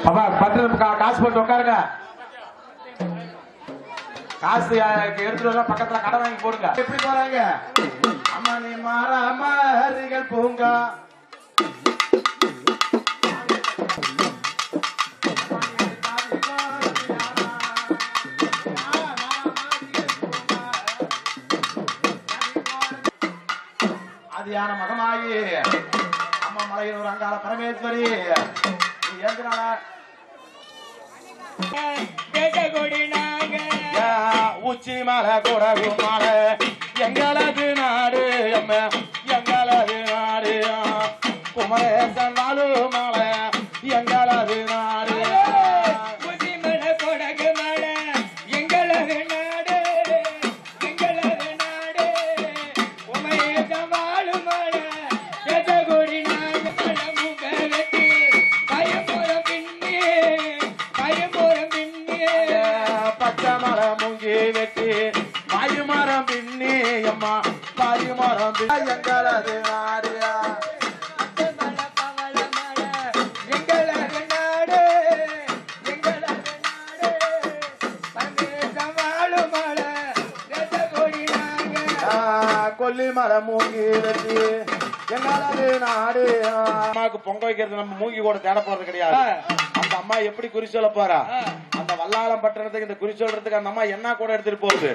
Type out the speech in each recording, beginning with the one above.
அப்பா 10 காசு போட்டு உட்காருங்க. காசு எடுத்துட்டு பக்கத்துல கடை வாங்கி போடுங்க. எப்படி போறாங்க? அம்மா நீ மாறாமர்கள் பூங்கா ஆதியான மகமாயி அம்மா மலையூர் அங்காள பரமேஸ்வரி உச்சி மலை கொடகு மலை எங்களது நாடு அம்மா எங்களது நாடு குமரேசன் நாடு மலை எங்களது நாடு உச்சி மலை கொடகு மலை எங்களது நாடு எங்களது நாடு குமரேசன் நாடு மலை எதகுடி நாடு முக வெட்டி பயமுறம் பின்னி பச்சை மரம் முங்கி வெட்டி பாயுமரம் பின்னி அம்மா பாயுமரம் எங்களது நாடு கொல்லி மரம் மூங்கி வெட்டி எங்களது நாடு. அம்மாவுக்கு பொங்க வைக்கிறது நம்ம மூங்கி கூட தேட போறது கிடையாது. அந்த அம்மா எப்படி குறி சொல்ல போறா? அந்த வல்லாளம் பட்டணத்துக்கு இந்த குறி சொல்றதுக்கு அந்த அம்மா என்ன கூட எடுத்துட்டு போகுது?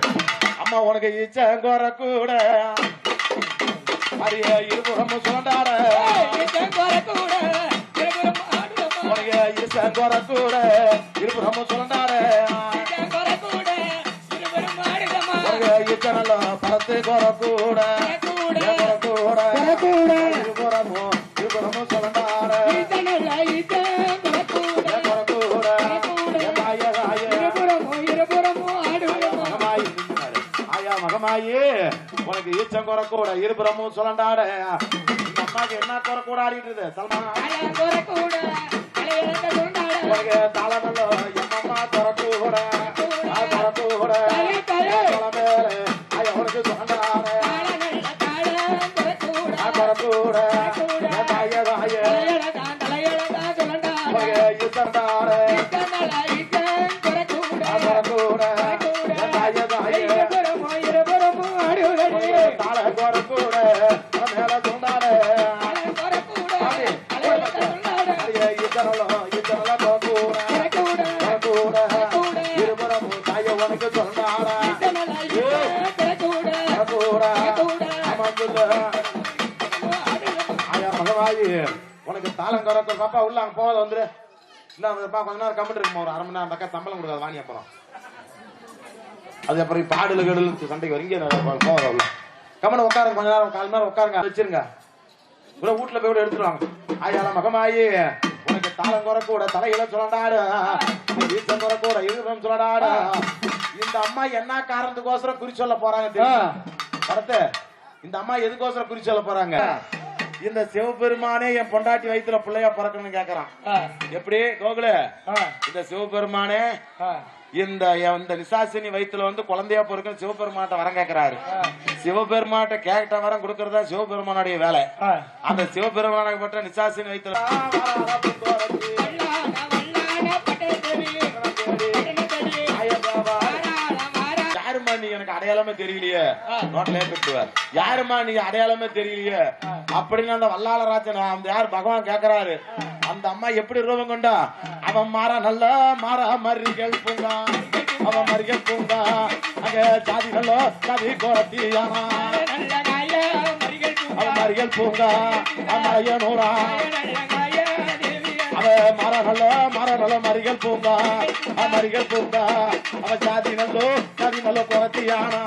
அம்மா உனக்கு இச்சங்கோர கூட அரிய இருபுறமும் சுரண்டாட உனக்கு இச்சங்கோர கூட இருபுறமும் சுரண்டாட இச்சனல்ல பரத்து கோர கூட இருபுறமும் சுரண்டாட மகமாயே உனக்கு ஈச்சம் குறை கூட இருபுறமும் சொல்லண்டாட. இந்த அம்மாக்கு என்ன குறை கூட ஆடிட்டு உனக்கு தாளமல்ல எம்மம்மா குறை கூட கூட உனக்கு சொல்லண்டாட குறை கூட உனக்கு தாளம் குறைக்க பாப்பா உள்ள அங்க போகாத வந்துரு. இல்ல கொஞ்ச நேரம் கம்மிட்டு இருக்கும். ஒரு அரை மணி நேரம் பக்கம் சம்பளம் கொடுக்காது வாங்கி அப்புறம் அது அப்புறம் பாடுல கெடுல சண்டைக்கு வரீங்க போகாத உள்ள கம்மன உட்காருங்க. கொஞ்ச நேரம் 1/4 மணி நேரம் உட்காருங்க வச்சிருங்க. இவ்வளவு வீட்டுல போய் கூட எடுத்துருவாங்க. ஆயால மகமாயி உனக்கு தாளம் குறை கூட தலையில சொல்லண்டாடு வீச்சம் குறை கூட இருபுறம் சொல்லடாடு. இந்த அம்மா என்ன காரணத்துக்கோசரம் குறி சொல்ல போறாங்க தெரியும்? கருத்து இந்த அம்மா எதுக்கோசரம் குறி சொல்ல போறாங்க? இந்த சிவபெருமானே என் பொண்டாட்டி வயிற்றுல பிள்ளையா பிறக்கணும்னு கேக்குறான். எப்படி கோகுல இந்த சிவபெருமானே இந்த நிசாசினி வயிற்றுல வந்து குழந்தையா பிறக்கணும் சிவபெருமாட்ட வரம் கேட்கிறாரு. சிவபெருமாட்ட கேட்ட வரம் கொடுக்கறதா சிவபெருமானுடைய வேலை. அந்த சிவபெருமானப்பட்ட நிசாசினி வயிற்றுல யாருமா நீ எனக்கு அடையாளமே தெரியலையே ரோட்ல ஏற்றுவார். யாருமா நீ அடையாளமே தெரியலையே அப்படின்னு அந்த வல்லாளராஜன் அந்த யார் பகவான் கேக்குறாரு. அந்த அம்மா எப்படி ரூபம் கொண்டா? அவன் மாற நல்ல மாற மரிகள் பூங்கா அவன் மரிகள் பூங்கா அங்க ஜாதி நல்ல ஜாதி கோரத்தியானா அவன் மரிகள் பூங்கா அம்மைய நூறா அவன் மாற நல்ல மரிகள் பூங்கா மரிகள் பூங்கா அவன் ஜாதி நல்லோ கோரத்தியானா